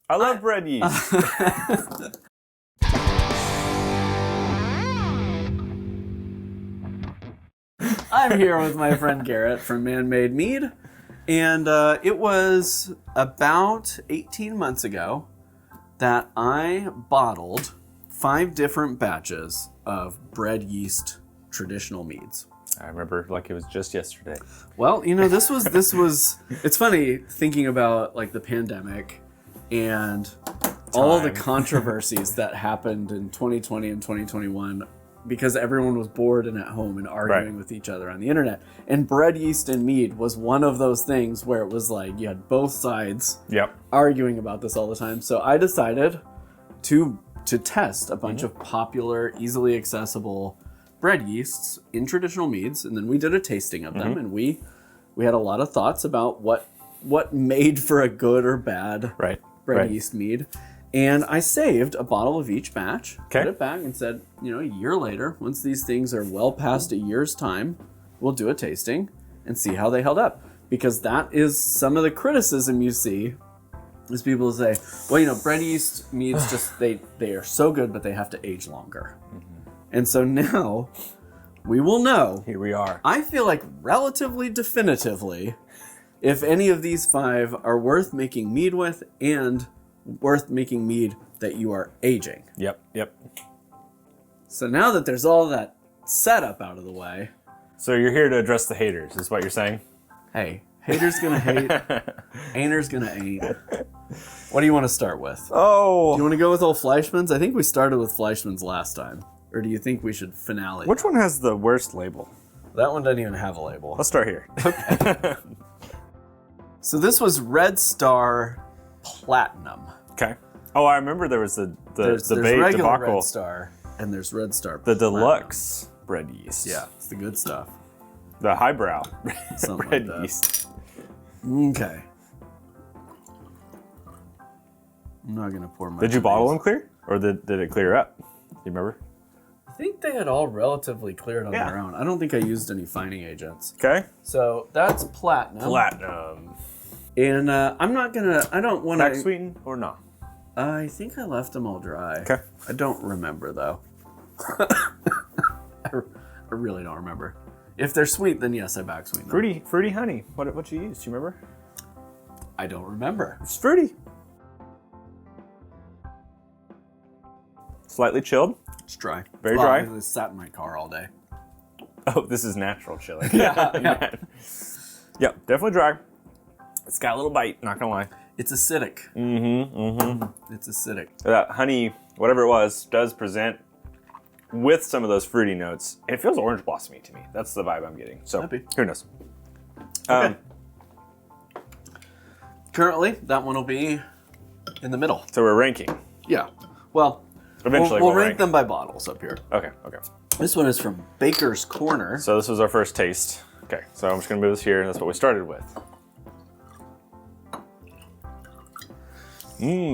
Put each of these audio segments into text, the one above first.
I love bread yeast. I'm here with my friend Garrett from Man-Made Mead, and it was about 18 months ago that I bottled 5 different batches of bread yeast traditional meads. I remember like it was just yesterday. Well, you know, this was. It's funny thinking about like the pandemic and all the controversies that happened in 2020 and 2021 because everyone was bored and at home and arguing with each other on the internet. And bread yeast and mead was one of those things where it was like you had both sides arguing about this all the time. So I decided to test a bunch of popular, easily accessible bread yeasts in traditional meads, and then we did a tasting of them, and we had a lot of thoughts about what made for a good or bad bread yeast mead. And I saved a bottle of each batch, put it back, and said, you know, a year later, once these things are well past a year's time, we'll do a tasting and see how they held up. Because that is some of the criticism you see is people say, well, you know, bread yeast meads just, they are so good, but they have to age longer. And so now we will know. Here we are. I feel like relatively definitively if any of these 5 are worth making mead with and worth making mead that you are aging. Yep. So now that there's all that setup out of the way. So you're here to address the haters, is what you're saying? Hey, haters gonna hate, ain'ters gonna ain't. What do you want to start with? Oh. Do you want to go with old Fleischmann's? I think we started with Fleischmann's last time. Or do you think we should finale? Which one has the worst label? That one doesn't even have a label. Let's start here. Okay. So this was Redstar Platinum. Okay. Oh, I remember there was the There's debate regular debacle. Redstar and there's Redstar The Platinum. deluxe bread yeast. Yeah, it's the good stuff. The highbrow Something bread like that. yeast. Okay. I'm not gonna pour my. Did you bottle them clear, or did it clear up? Do you remember? I think they had all relatively cleared on their own. I don't think I used any fining agents. Okay. So that's platinum. Platinum. And I'm not gonna. I don't want Back to. sweeten or not? I think I left them all dry. Okay. I don't remember though. I really don't remember. If they're sweet, then yes, I back sweeten them. Fruity honey. What you used? Do you remember? I don't remember. It's fruity. Slightly chilled. It's dry. Very dry. It sat in my car all day. Oh, this is natural chilling. Yeah. Yep, definitely dry. It's got a little bite, not gonna lie. It's acidic. It's acidic. That honey, whatever it was, does present with some of those fruity notes. It feels orange blossomy to me. That's the vibe I'm getting. So, who knows? Okay. Currently, that one will be in the middle. So we're ranking. Yeah. Well, eventually we'll rank them by bottles up here. Okay. This one is from Baker's Corner. So this was our first taste. Okay, so I'm just gonna move this here, and that's what we started with.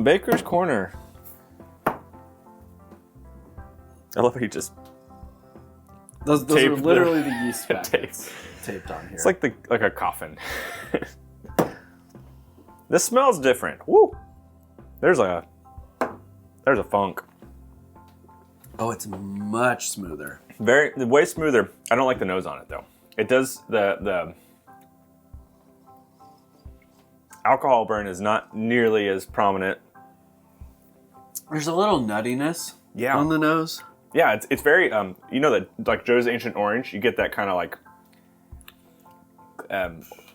Baker's Corner. I love how you just Those are literally the yeast packets taped on here. It's like a coffin. This smells different. Woo! There's a funk. Oh, it's much smoother. Way smoother. I don't like the nose on it though. It does the alcohol burn is not nearly as prominent. There's a little nuttiness on the nose. Yeah, it's very you know that like Joe's Ancient Orange, you get that kind of like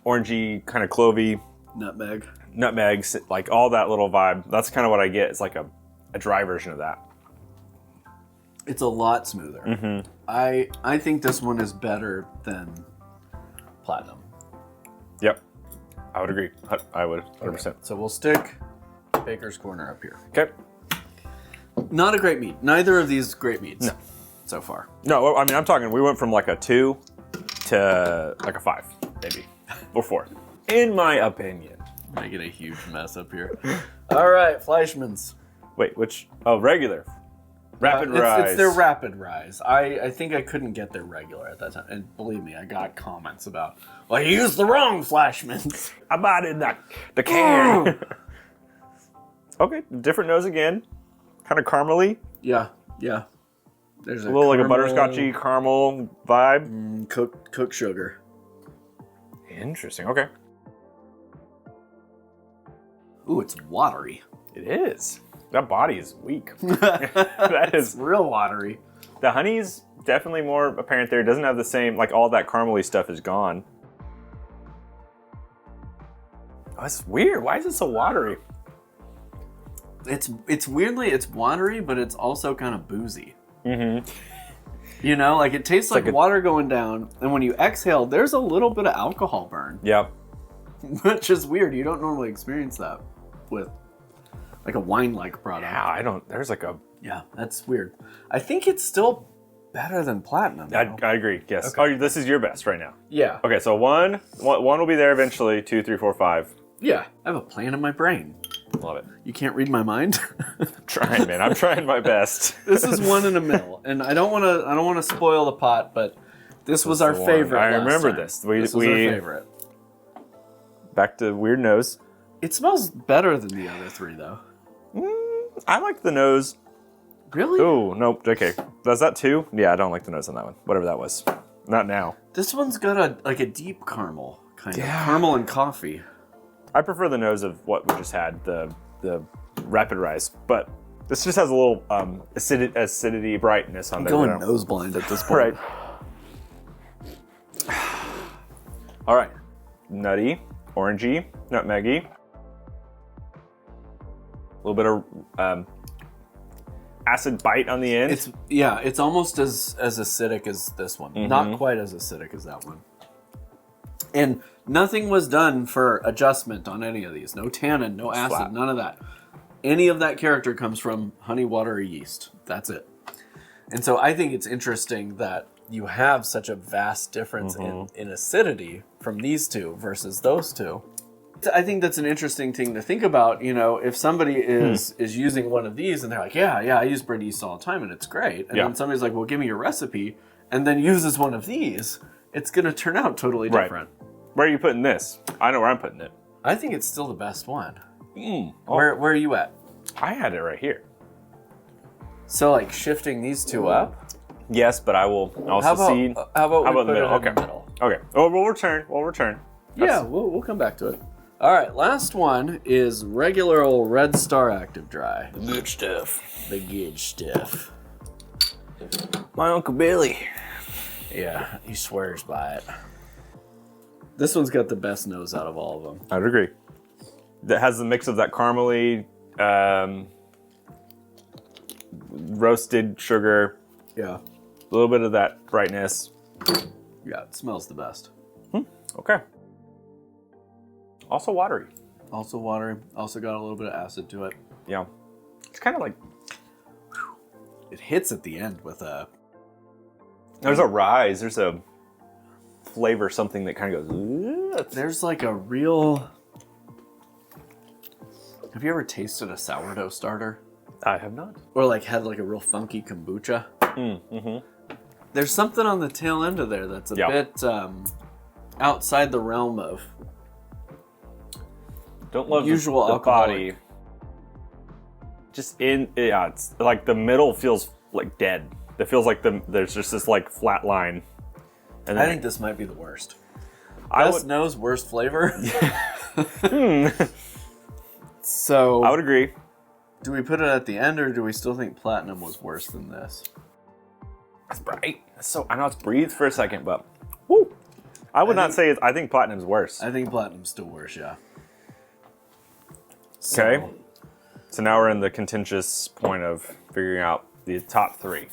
orangey, kind of clovey, nutmegs, like all that little vibe. That's kind of what I get. It's like a dry version of that. It's a lot smoother. I think this one is better than Platinum. Yep, I would agree. I would 100%. Okay. So we'll stick Baker's Corner up here. Okay. Not a great mead. Neither of these great meads. No. So far. No, I mean, I'm talking, we went from like a 2 to like a 5, maybe, or 4, in my opinion. Making a huge mess up here. All right, Fleischmann's. Wait, which? Oh, regular. Rapid rise. It's their rapid rise. I think I couldn't get their regular at that time. And believe me, I got comments about, well, you used the wrong Flashman. I bought it in the can. Okay, different nose again. Kind of caramely. Yeah, yeah. There's A little like a butterscotchy caramel vibe. Cooked sugar. Interesting. Okay. Ooh, it's watery. It is. That body is weak. That is real watery. The honey's definitely more apparent there. It doesn't have the same, like all that caramely stuff is gone. Oh, it's weird. Why is it so watery? It's weirdly, it's watery, but it's also kind of boozy. Mm-hmm. You know, like it tastes like water going down, and when you exhale, there's a little bit of alcohol burn. Yep. Which is weird. You don't normally experience that with like a wine-like product. Yeah, I don't. There's like a. Yeah, that's weird. I think it's still better than Platinum. I agree. Yes. Okay. Oh, this is your best right now. Yeah. Okay, so one will be there eventually. 2, 3, 4, 5. Yeah. I have a plan in my brain. Love it. You can't read my mind. I'm trying, man. I'm trying my best. This is one in the middle, and I don't want to spoil the pot, but this was our favorite. I remember time. this. This was our favorite. Back to weird nose. It smells better than the other three, though. I like the nose. Really? Oh, nope. Okay. Was that 2? Yeah, I don't like the nose on that one. Whatever that was. Not now. This one's got a deep caramel, kind of. Caramel and coffee. I prefer the nose of what we just had, the rapid rise. But this just has a little acidity, brightness on I'm there. going nose blind at this point. Right. All right. Nutty, orangey, nutmeggy. A little bit of acid bite on the end. It's almost as acidic as this one. Mm-hmm. Not quite as acidic as that one. And nothing was done for adjustment on any of these. No tannin, no acid, Flat. none of that. Any of that character comes from honey, water, or yeast. That's it. And so I think it's interesting that you have such a vast difference in acidity from these two versus those two. I think that's an interesting thing to think about. You know, if somebody is using one of these and they're like, yeah, I use bread yeast all the time and it's great. And then somebody's like, well, give me your recipe, and then uses one of these, it's going to turn out totally different. Right. Where are you putting this? I know where I'm putting it. I think it's still the best one. Oh. Where are you at? I had it right here. So like shifting these two up? Yes, but I will also see. How about the we put middle? it in the middle? Okay. Oh, we'll return. Yeah, we'll come back to it. All right, last one is regular old Redstar Active Dry. The good stuff. The good stuff. My Uncle Billy. Yeah, he swears by it. This one's got the best nose out of all of them. I'd agree. That has the mix of that caramely, roasted sugar. Yeah. A little bit of that brightness. Yeah, it smells the best. Okay. Also watery. Also watery. Also got a little bit of acid to it. Yeah. It's kind of like... It hits at the end with a... There's a rise. There's a flavor, something that kind of goes... There's like a real... Have you ever tasted a sourdough starter? I have not. Or like had like a real funky kombucha? There's something on the tail end of there that's a bit outside the realm of don't love usual the alcoholic. body. Just it's like the middle feels like dead. It feels like there's just this like flat line. And I think this might be the worst. Best nose, worst flavor. So I would agree. Do we put it at the end, or do we still think Platinum was worse than this? That's bright. So I know it's breathed for a second, but woo. I would not say I think Platinum's worse. I think Platinum's still worse, yeah. Okay. So now we're in the contentious point of figuring out the top 3.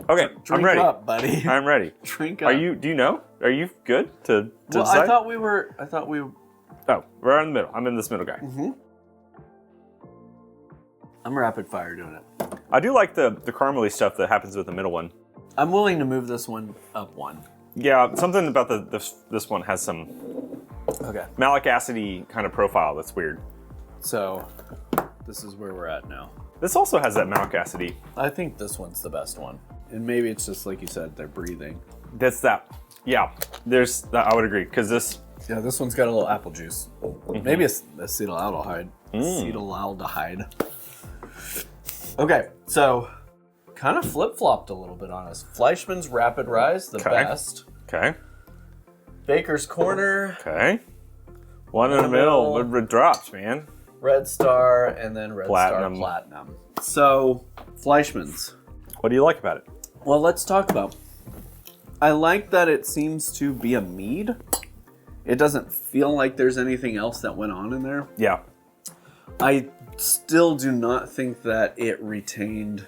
Okay, I'm ready. Drink up, buddy. I'm ready. Drink up. Do you know? Are you good to well, decide? I thought we... Oh, we're in the middle. I'm in this middle guy. I'm rapid fire doing it. I do like the caramely stuff that happens with the middle one. I'm willing to move this one up 1. Yeah, something about this one has some malic acid-y kind of profile that's weird. So, this is where we're at now. This also has that malic acid-y. I think this one's the best one. And maybe it's just like you said, they're breathing. That's that. Yeah, I would agree, because this... Yeah, this one's got a little apple juice. Maybe it's acetylaldehyde. Acetaldehyde. Okay, so kind of flip-flopped a little bit on us. Fleischmann's Rapid Rise, the best. Okay. Baker's Corner. Okay. One in the middle. It dropped, man. Redstar, and then Redstar Platinum. So, Fleischmann's. What do you like about it? Well, let's talk about. I like that it seems to be a mead. It doesn't feel like there's anything else that went on in there. Yeah. I still do not think that it retained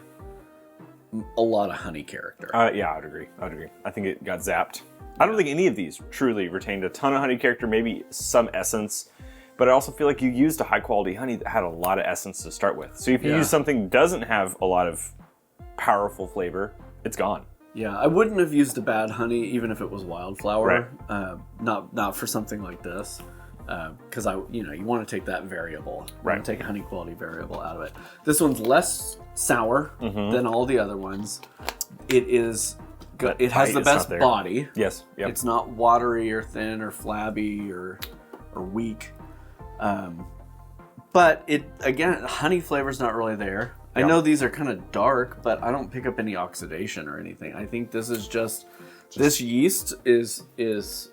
a lot of honey character. Yeah, I would agree. I think it got zapped. I don't think any of these truly retained a ton of honey character, maybe some essence, but I also feel like you used a high quality honey that had a lot of essence to start with. So if you use something that doesn't have a lot of powerful flavor, it's gone. Yeah, I wouldn't have used a bad honey even if it was wildflower. Right. Not for something like this, because you want to take that variable. You want to take a honey quality variable out of it. This one's less sour than all the other ones. It is good. It has the best body. Yes. Yep. It's not watery or thin or flabby or weak. But honey flavor's not really there. I know these are kind of dark, but I don't pick up any oxidation or anything. I think this is just this yeast is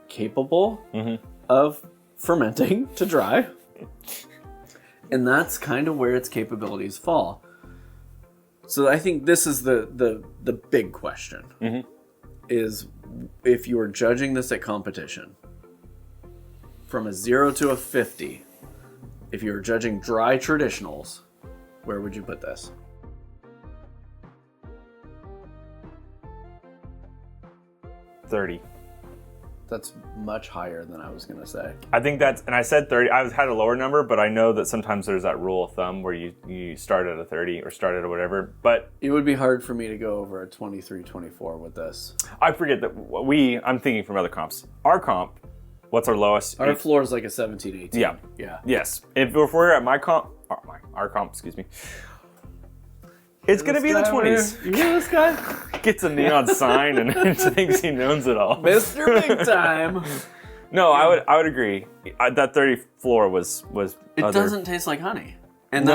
capable of fermenting to dry. And that's kind of where its capabilities fall. So I think this is the big question. Is if you were judging this at competition, from a 0 to a 50, if you were judging dry traditionals, where would you put this? $30. That's much higher than I was going to say. I think and I said 30. I had a lower number, but I know that sometimes there's that rule of thumb where you start at a 30 or start at a whatever. But it would be hard for me to go over a 23, 24 with this. I forget that I'm thinking from other comps. Our comp, what's our lowest? Our floor is like a 17, 18. Yeah. Yes. If we're at our comp, excuse me. It's going to be in the 20s. You hear this guy? Gets a neon sign and thinks he knows it all. Mr. Big Time. No, I would agree. That 30 floor was It doesn't taste like honey. And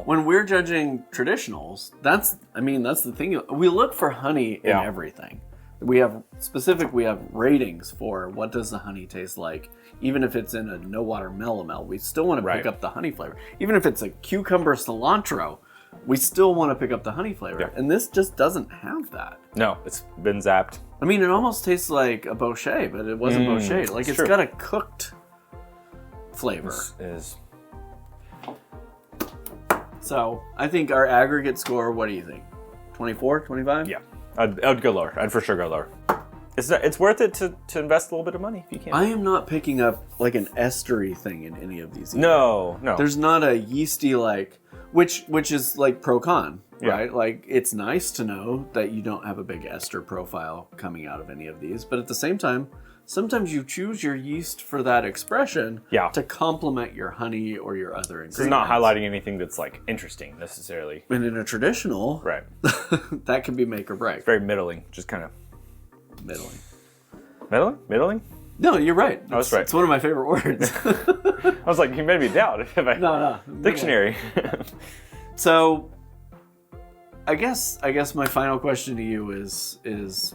when we're judging traditionals, that's the thing. We look for honey in everything. We have ratings for what does the honey taste like. Even if it's in a no water melomel, we still want to pick up the honey flavor. Even if it's a cucumber cilantro, we still want to pick up the honey flavor. Yeah. And this just doesn't have that. No, it's been zapped. I mean, it almost tastes like a Bochet, but it wasn't Bochet. Like, it's got a cooked flavor. So, I think our aggregate score, what do you think? 24, 25? Yeah. I'd go lower. I'd for sure go lower. It's worth it to invest a little bit of money if you can. I am not picking up like an estery thing in any of these. No. There's not a yeasty which is like pro-con, right? Like, it's nice to know that you don't have a big ester profile coming out of any of these, but at the same time, sometimes you choose your yeast for that expression to complement your honey or your other ingredients. So it's not highlighting anything that's like interesting necessarily. And in a traditional, right, that can be make or break. It's very middling, just kind of middling. Middling? No, you're right. I was right. It's one of my favorite words. I was like, you made me doubt. No. Dictionary. So, I guess my final question to you is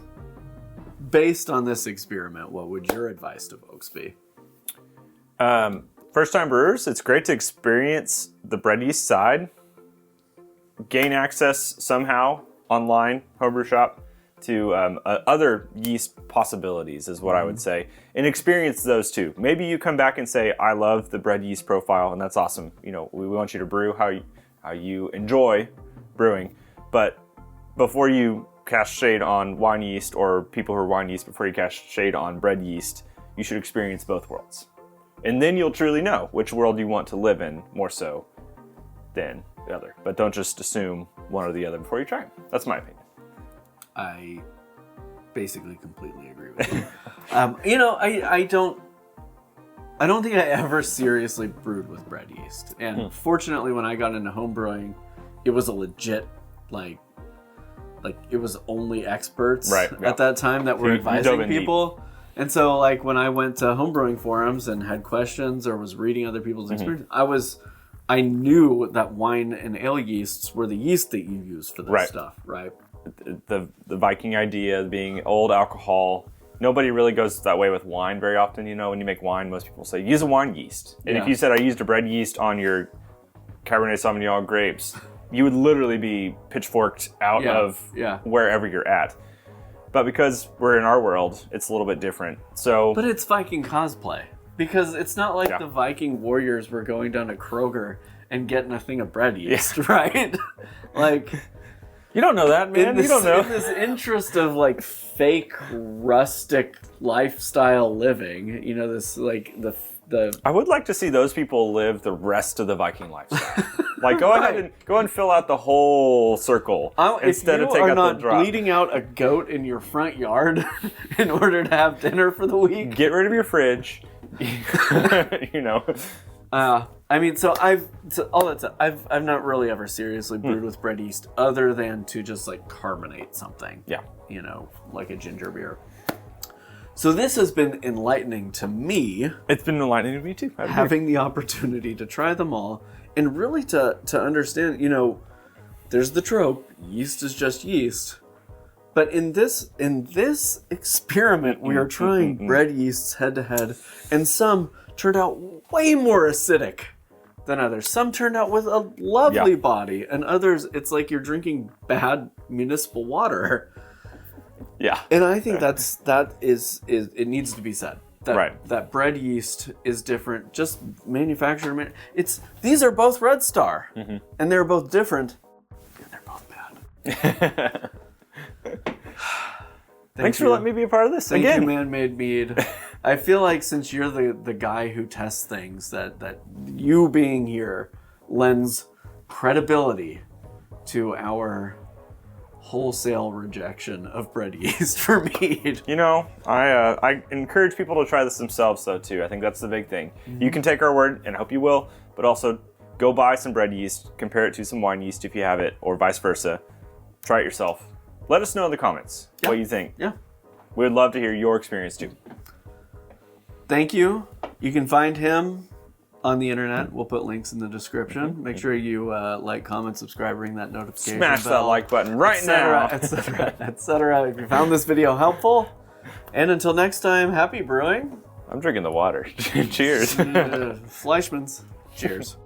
based on this experiment, what would your advice to folks be? First time brewers, it's great to experience the bread yeast side, gain access somehow online, homebrew shop, to other yeast possibilities is what I would say, and experience those too. Maybe you come back and say, I love the bread yeast profile, and that's awesome. You know, we want you to brew how you enjoy brewing, but before you cast shade on wine yeast or people who are wine yeast, before you cast shade on bread yeast, you should experience both worlds. And then you'll truly know which world you want to live in more so than the other. But don't just assume one or the other before you try them. That's my opinion. I basically completely agree with you. I don't think I ever seriously brewed with bread yeast. And fortunately, when I got into home brewing, it was a legit, like it was only experts at that time that were advising people. Deep. And so, like, when I went to homebrewing forums and had questions or was reading other people's experience, I was I knew that wine and ale yeasts were the yeast that you use for this stuff, right? The Viking idea being old alcohol. Nobody really goes that way with wine very often. You know, when you make wine, most people say use a wine yeast. And if you said I used a bread yeast on your Cabernet Sauvignon grapes, you would literally be pitchforked out of wherever you're at. But because we're in our world, it's a little bit different. So, but it's Viking cosplay. Because it's not like the Viking warriors were going down to Kroger and getting a thing of bread yeast, right? Like, you don't know that, man. You don't know. In this interest of like fake rustic lifestyle living, you know, this like the. I would like to see those people live the rest of the Viking lifestyle. Like, go ahead and fill out the whole circle instead of taking out the drop. If you are not bleeding out a goat in your front yard in order to have dinner for the week, get rid of your fridge. You know. I mean, I've not really ever seriously brewed with bread yeast other than to just like carbonate something. Yeah. You know, like a ginger beer. So this has been enlightening to me. It's been enlightening to me too. Having the opportunity to try them all and really to understand, you know, there's the trope, yeast is just yeast. But in this experiment, we are trying bread yeasts head to head, and some turned out way more acidic than others. Some turned out with a lovely body, and others, it's like you're drinking bad municipal water. Yeah. And I think that is it needs to be said. That bread yeast is different. Just manufacturer. These are both Redstar, and they're both different, and they're both bad. Thanks for letting me be a part of this again. Thank you, Man-Made Mead. I feel like since you're the guy who tests things, that you being here lends credibility to our wholesale rejection of bread yeast for mead. You know, I encourage people to try this themselves, though, too. I think that's the big thing. You can take our word, and I hope you will, but also go buy some bread yeast, compare it to some wine yeast if you have it, or vice versa. Try it yourself. Let us know in the comments what you think. Yeah. We would love to hear your experience, too. Thank you. You can find him on the internet. We'll put links in the description. Make sure you like, comment, subscribe, ring that notification Smash bell, that like button right now. Etc., etc. If you found this video helpful. And until next time, happy brewing. I'm drinking the water. Cheers. Fleischmann's. Cheers.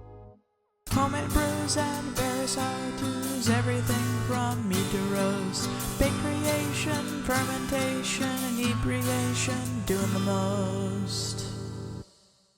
Homemade brews and various how-tos, everything from mead to roast, bake creation, fermentation, inebriation, doing the most.